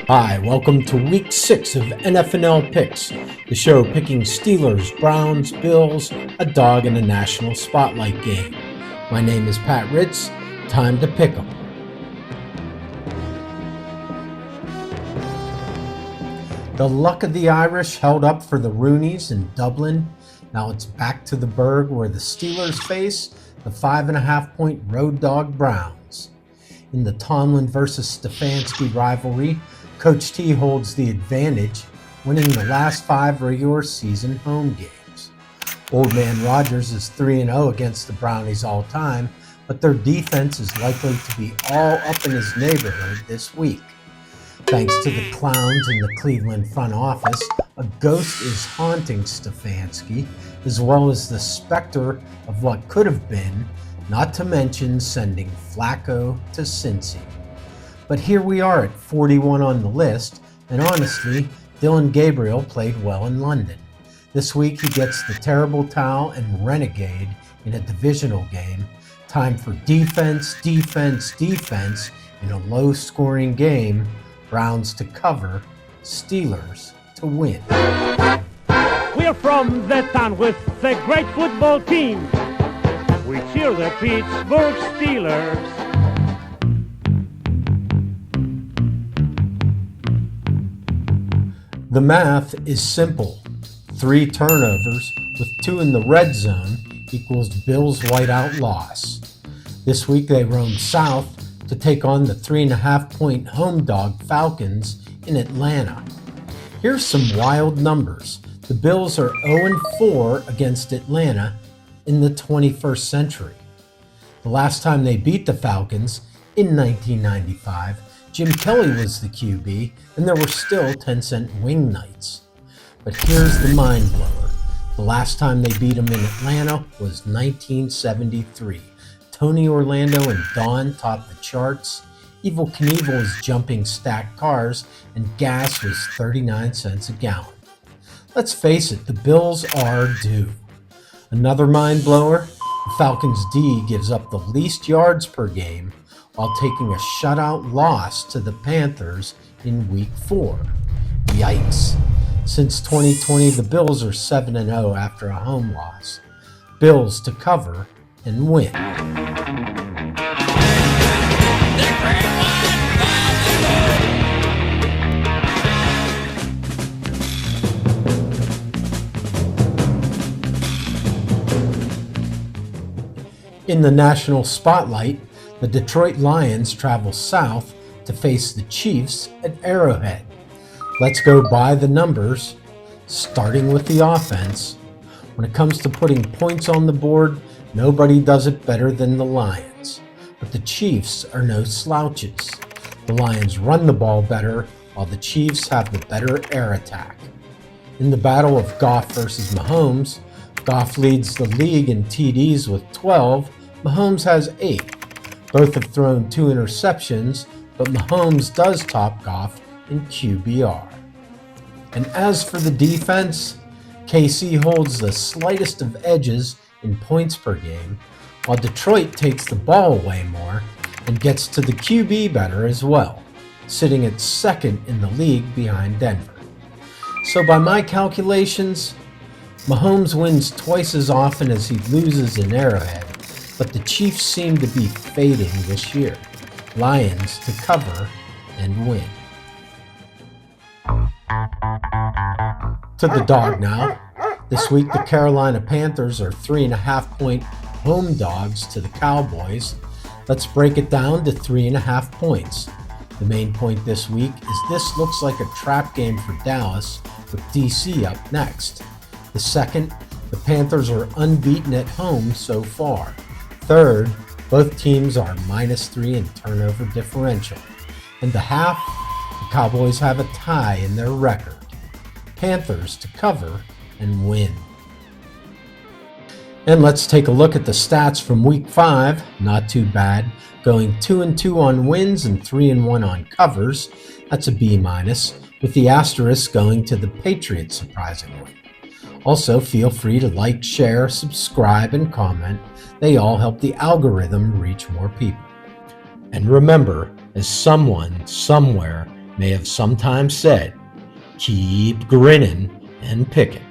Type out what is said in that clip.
Hi, welcome to week 6 of NFnL Pics, the show picking Steelers, Browns, Bills, a dog in a national spotlight game. My name is Pat Ritz. Time to pick 'em. The luck of the Irish held up for the Roonies in Dublin. Now it's back to the Burgh where the Steelers face the 5.5-point road dog Browns. In the Tomlin versus Stefanski rivalry, Coach T holds the advantage, winning the last 5 regular season home games. Old Man Rodgers is 3-0 against the Brownies all time, but their defense is likely to be all up in his neighborhood this week. Thanks to the clowns in the Cleveland front office, a ghost is haunting Stefanski, as well as the specter of what could have been, not to mention sending Flacco to Cincy. But here we are at 41 on the list, and honestly, Dylan Gabriel played well in London. This week he gets the terrible towel and renegade in a divisional game. Time for defense, defense, defense in a low-scoring game. Browns to cover, Steelers to win. We're from the town with a great football team. We cheer the Pittsburgh Steelers. The math is simple. 3 turnovers with 2 in the red zone equals Bills whiteout loss. This week they roam south to take on the 3.5-point home dog Falcons in Atlanta. Here's some wild numbers. The Bills are 0-4 against Atlanta in the 21st century. The last time they beat the Falcons, in 1995, Jim Kelly was the QB, and there were still 10-cent wing nights. But here's the mind blower. The last time they beat him in Atlanta was 1973. Tony Orlando and Dawn topped the charts. Evel Knievel was jumping stacked cars, and gas was 39 cents a gallon. Let's face it, the Bills are due. Another mind blower, the Falcons' D gives up the least yards per game while taking a shutout loss to the Panthers in Week 4. Yikes. Since 2020, the Bills are 7-0 after a home loss. Bills to cover and win. In the national spotlight, the Detroit Lions travel south to face the Chiefs at Arrowhead. Let's go by the numbers, starting with the offense. When it comes to putting points on the board, nobody does it better than the Lions. But the Chiefs are no slouches. The Lions run the ball better, while the Chiefs have the better air attack. In the battle of Goff versus Mahomes, Goff leads the league in TDs with 12, Mahomes has 8. Both have thrown 2 interceptions, but Mahomes does top Goff in QBR. And as for the defense, KC holds the slightest of edges in points per game, while Detroit takes the ball away more and gets to the QB better as well, sitting at 2nd in the league behind Denver. So by my calculations, Mahomes wins twice as often as he loses in Arrowhead, but the Chiefs seem to be fading this year. Lions to cover and win. To the dog now. This week the Carolina Panthers are 3.5-point home dogs to the Cowboys. Let's break it down to 3.5 points. The main point this week is this looks like a trap game for Dallas with DC up next. The second, the Panthers are unbeaten at home so far. Third, both teams are -3 in turnover differential. And the half, the Cowboys have a tie in their record. Panthers to cover and win. And let's take a look at the stats from Week 5. Not too bad. Going 2-2 on wins and 3-1 on covers. That's a B-, with the asterisk going to the Patriots surprisingly. Also, feel free to like, share, subscribe, and comment. They all help the algorithm reach more people. And remember, as someone, somewhere, may have sometimes said, "Keep grinning and picking."